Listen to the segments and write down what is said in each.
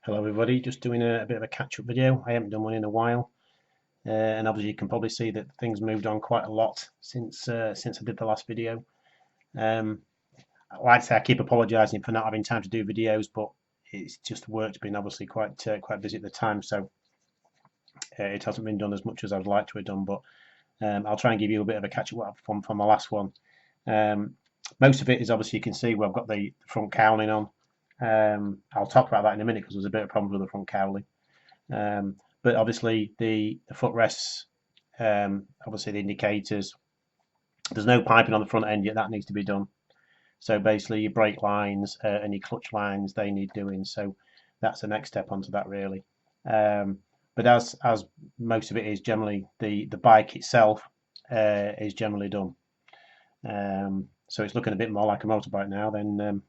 Hello everybody, just doing a bit of a catch-up video. I haven't done one in a while, and obviously you can probably see that things moved on quite a lot since I did the last video. Like I say, I keep apologising for not having time to do videos, but it's just work's been obviously quite busy at the time, so it hasn't been done as much as I'd like to have done. But I'll try and give you a bit of a catch-up from my last one. Most of it is obviously you can see where I've got the front cowling on. I'll talk about that in a minute because there's a bit of problems with the front cowling. But obviously the footrests, obviously the indicators, there's no piping on the front end yet. That needs to be done. So basically your brake lines and your clutch lines, they need doing. So that's the next step onto that really. But as most of it is generally, the bike itself is generally done. So it's looking a bit more like a motorbike now than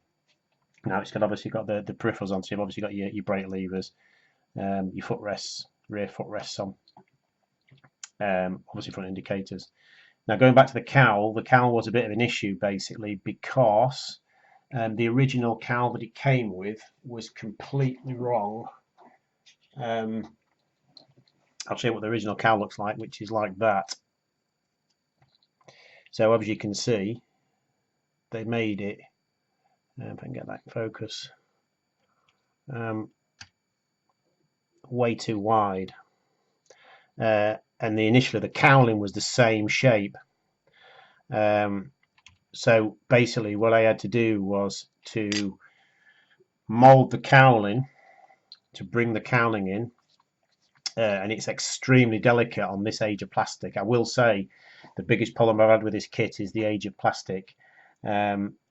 now it's obviously got the peripherals on, so you've obviously got your brake levers, your footrests, rear footrests on, obviously front indicators. Now going back to the cowl was a bit of an issue basically because the original cowl that it came with was completely wrong. I'll show you what the original cowl looks like, which is like that. So as you can see, they made it, if I can get that in focus, way too wide, and initially the cowling was the same shape. So basically what I had to do was to mold the cowling to bring the cowling in, and it's extremely delicate on this age of plastic. I will say the biggest problem I've had with this kit is the age of plastic.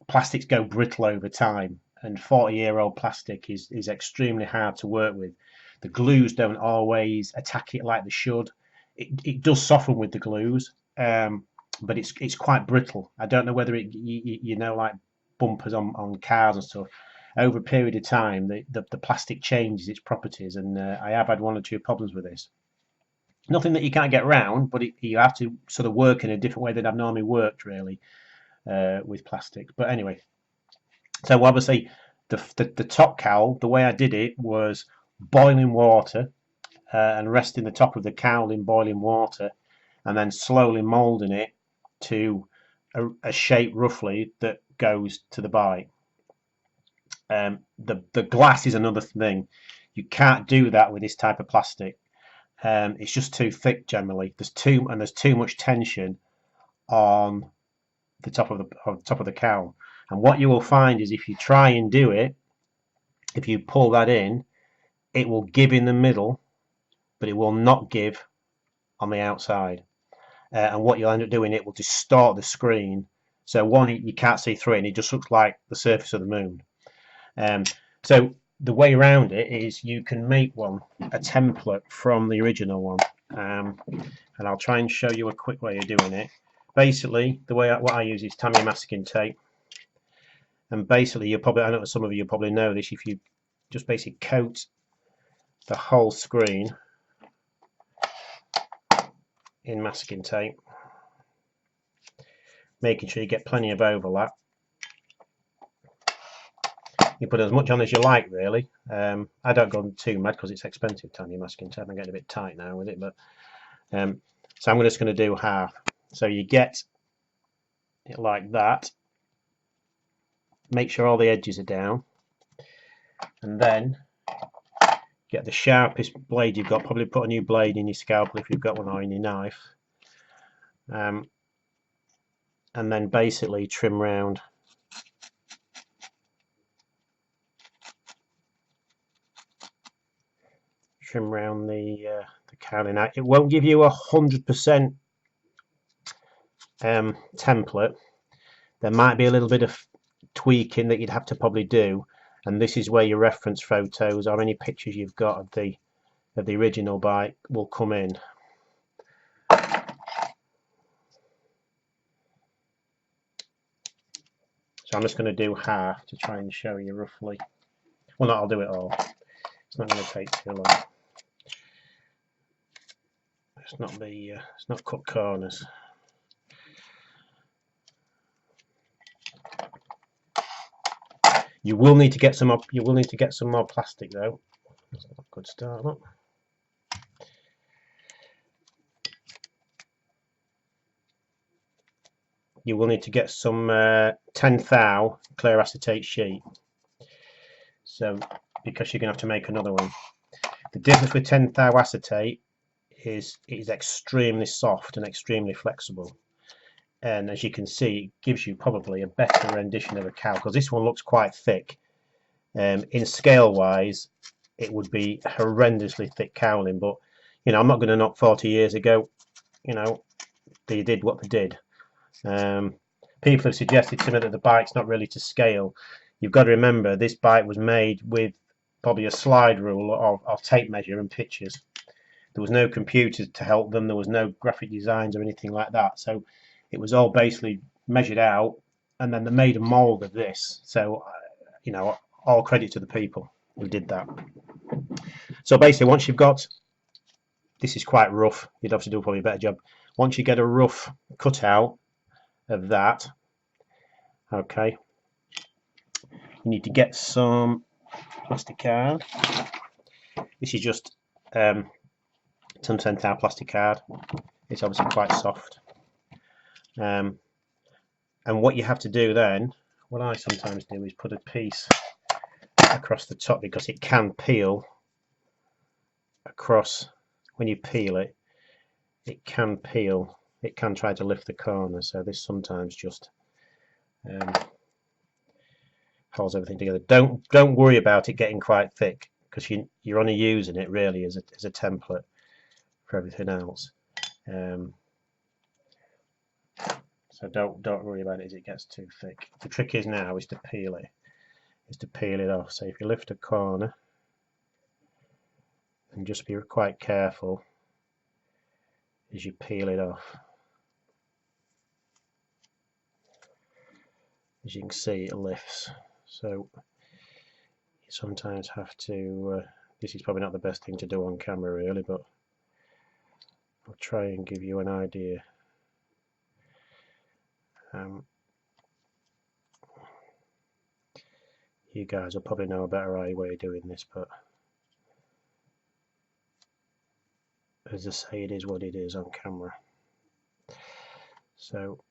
Plastics go brittle over time, and 40-year-old plastic is extremely hard to work with. The glues don't always attack it like they should. It does soften with the glues, but it's quite brittle. I don't know whether you know, like bumpers on cars and stuff. Over a period of time, the plastic changes its properties, and I have had one or two problems with this. Nothing that you can't get around, but you have to sort of work in a different way than I've normally worked really with plastics. But anyway, so obviously the top cowl, the way I did it was boiling water and resting the top of the cowl in boiling water, and then slowly moulding it to a shape roughly that goes to the bike. The glass is another thing. You can't do that with this type of plastic. It's just too thick generally. There's too much tension on the top of the cowl. And what you will find is if you try and do it, if you pull that in, it will give in the middle, but it will not give on the outside. And what you'll end up doing, it will distort the screen. So one, you can't see through it, and it just looks like the surface of the moon. So the way around it is you can make a template from the original one, and I'll try and show you a quick way of doing it. Basically, what I use is Tamiya masking tape, and basically I know some of you probably know this. If you just basically coat the whole screen in masking tape, making sure you get plenty of overlap. You put as much on as you like really. I don't go too mad because it's expensive, Tamiya masking tape. I'm getting a bit tight now with it, but so I'm just going to do half. So you get it like that. Make sure all the edges are down, and then get the sharpest blade you've got. Probably put a new blade in your scalpel if you've got one, or in your knife, and then basically trim round the cowling. Now, it won't give you 100% template. There might be a little bit of tweaking that you'd have to probably do, and this is where your reference photos or any pictures you've got of the original bike will come in. So I'm just going to do half to try and show you roughly. Well, no, I'll do it all. It's not going to take too long. It's not cut corners. You will need to get some more. You will need to get some more plastic though. That's not a good start, look. You will need to get some 10 thou clear acetate sheet. So, because you're going to have to make another one. The difference with 10 thou acetate is it is extremely soft and extremely flexible. And as you can see, it gives you probably a better rendition of a cow, because this one looks quite thick. In scale wise, it would be horrendously thick cowling, but you know, I'm not going to knock 40 years ago, you know, they did what they did. People have suggested to me that the bike's not really to scale. You've got to remember, this bike was made with probably a slide rule of tape measure and pictures. There was no computers to help them, there was no graphic designs or anything like that, so it was all basically measured out, and then they made a mould of this. So you know, all credit to the people who did that. So basically, once you've got, this is quite rough, you'd have to do probably a better job. Once you get a rough cutout of that, okay, you need to get some plastic card. This is just some 10 thou plastic card. It's obviously quite soft. And what you have to do then, what I sometimes do is put a piece across the top, because it can peel across. When you peel it, it can peel, it can try to lift the corner, so this sometimes just holds everything together. Don't worry about it getting quite thick, because you're only using it really as a template for everything else. So don't worry about it as it gets too thick. The trick is now is to peel it off. So if you lift a corner, and just be quite careful as you peel it off. As you can see, it lifts. So you sometimes have to, this is probably not the best thing to do on camera really, but I'll try and give you an idea. You guys will probably know a better way of doing this, but as I say, it is what it is on camera. So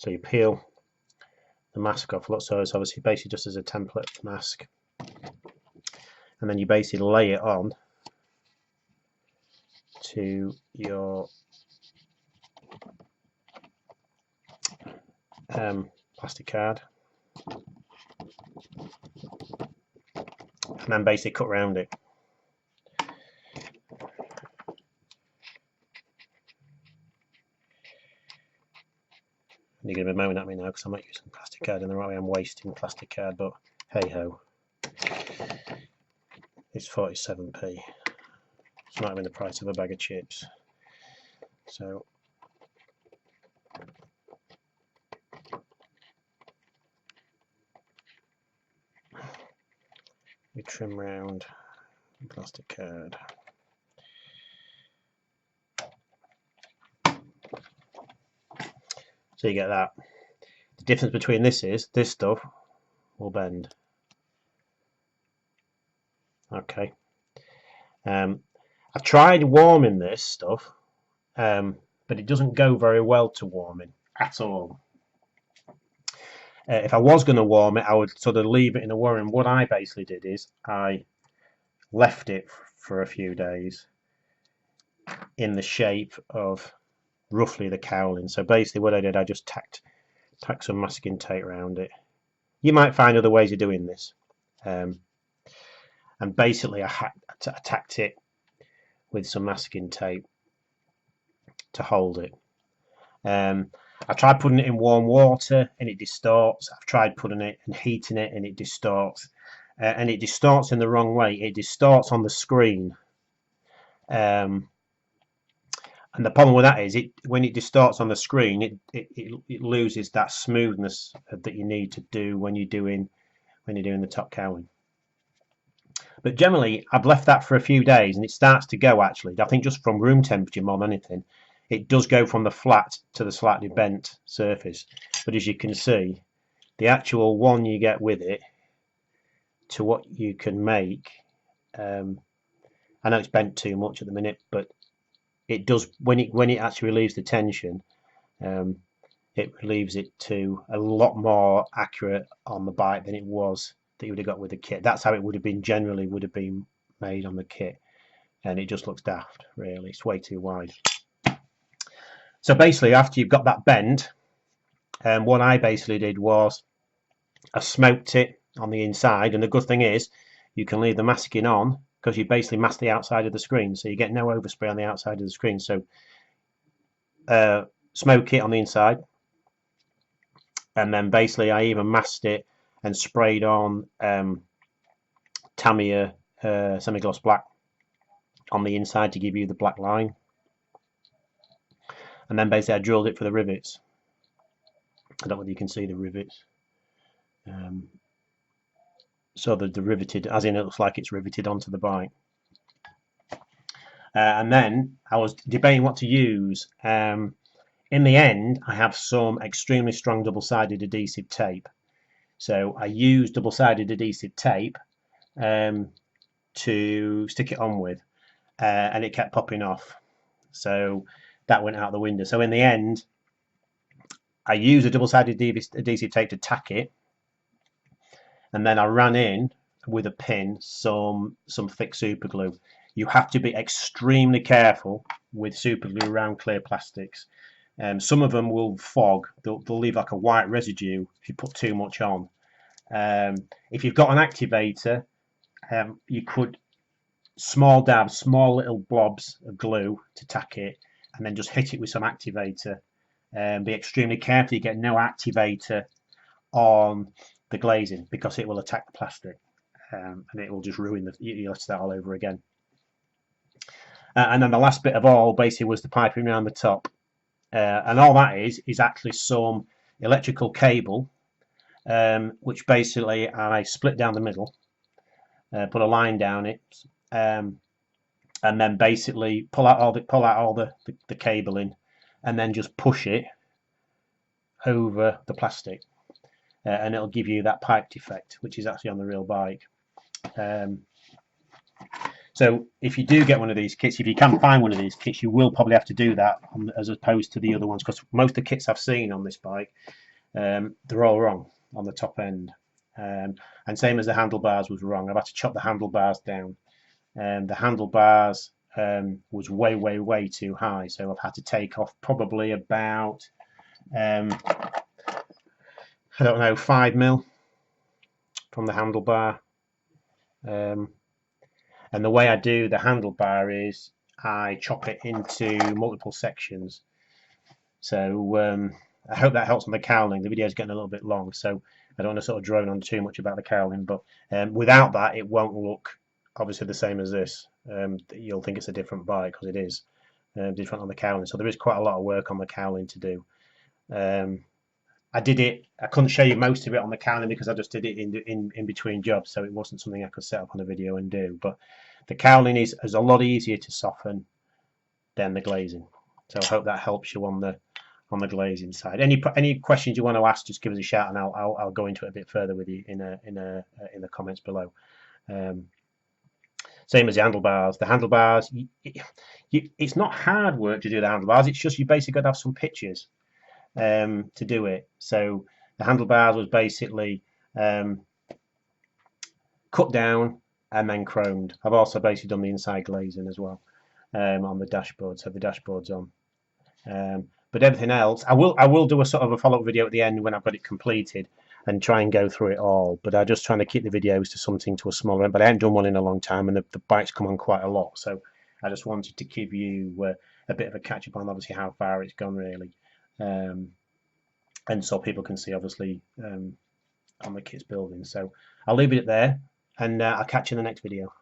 you peel the mask off. So it's obviously basically just as a template mask, and then you basically lay it on to your plastic card, and then basically cut around it. You're going to be moaning at me now because I'm not using plastic card in the right way. I'm wasting plastic card, but hey ho, it's 47p. It's not even the price of a bag of chips. So we trim round the plastic card. So you get that. The difference between this is, this stuff will bend. Okay. I've tried warming this stuff, but it doesn't go very well to warming at all. If I was going to warm it, I would sort of leave it in a warm. What I basically did is I left it for a few days in the shape of roughly the cowling. So basically what I did, I just tacked some masking tape around it. You might find other ways of doing this. And basically I tacked it with some masking tape to hold it. I tried putting it in warm water and it distorts. I've tried putting it and heating it and it distorts. And it distorts in the wrong way. It distorts on the screen. And the problem with that is, when it distorts on the screen, it loses that smoothness that you need to do when you're doing the top cowling. But generally, I've left that for a few days, and it starts to go. Actually, I think just from room temperature more than anything, it does go from the flat to the slightly bent surface. but as you can see, the actual one you get with it to what you can make, I know it's bent too much at the minute, but it does, when it actually relieves the tension, it relieves it to a lot more accurate on the bike than it was that you would have got with the kit. That's how it would have been generally made on the kit, and it just looks daft, really. It's way too wide. So basically, after you've got that bend, what I basically did was I smoked it on the inside, and the good thing is you can leave the masking on because you basically mask the outside of the screen, so you get no overspray on the outside of the screen. So smoke it on the inside, and then basically I even masked it and sprayed on Tamiya semi-gloss black on the inside to give you the black line, and then basically I drilled it for the rivets. I don't know whether you can see the rivets. So the riveted, as in it looks like it's riveted onto the bike. And then I was debating what to use. In the end, I have some extremely strong double-sided adhesive tape. So I used double-sided adhesive tape to stick it on with, and it kept popping off. So that went out the window. So in the end, I used a double-sided adhesive tape to tack it, and then I ran in with a pin some thick super glue. You have to be extremely careful with super glue around clear plastics. Some of them will fog. They'll leave like a white residue if you put too much on. If you've got an activator, you could small dabs, small little blobs of glue to tack it, and then just hit it with some activator. Be extremely careful you get no activator on the glazing, because it will attack the plastic, and it will just ruin you'll have to start all over again. And then the last bit of all basically was the piping around the top, and all that is actually some electrical cable, which basically I split down the middle, put a line down it, and then basically pull out all the cabling, and then just push it over the plastic, and it'll give you that piped effect, which is actually on the real bike. So if you do get one of these kits, if you can find one of these kits, you will probably have to do that as opposed to the other ones, because most of the kits I've seen on this bike, they're all wrong on the top end, and same as the handlebars was wrong. I've had to chop the handlebars down, and the handlebars was way too high, so I've had to take off probably about I don't know, 5mm from the handlebar. And the way I do the handlebar is I chop it into multiple sections. So I hope that helps on the cowling. The video is getting a little bit long, so I don't want to sort of drone on too much about the cowling, but without that it won't look obviously the same as this. You'll think it's a different bike, because it is different on the cowling. So there is quite a lot of work on the cowling to do. I did it. I couldn't show you most of it on the cowling because I just did it in between jobs, so it wasn't something I could set up on a video and do. But the cowling is a lot easier to soften than the glazing. So I hope that helps you on the glazing side. Any questions you want to ask, just give us a shout, and I'll go into it a bit further with you in the comments below. Same as the handlebars. The handlebars, it's not hard work to do the handlebars. It's just you basically got to have some pictures to do it. So the handlebars was basically cut down and then chromed. I've also basically done the inside glazing as well on the dashboard, so the dashboard's on. But everything else, I will do a sort of a follow-up video at the end when I've got it completed and try and go through it all. But I'm just trying to keep the videos to a smaller end. But I haven't done one in a long time, and the bike's come on quite a lot. So I just wanted to give you a bit of a catch up on obviously how far it's gone really. And so people can see obviously on the kit's building. So I'll leave it there, and I'll catch you in the next video.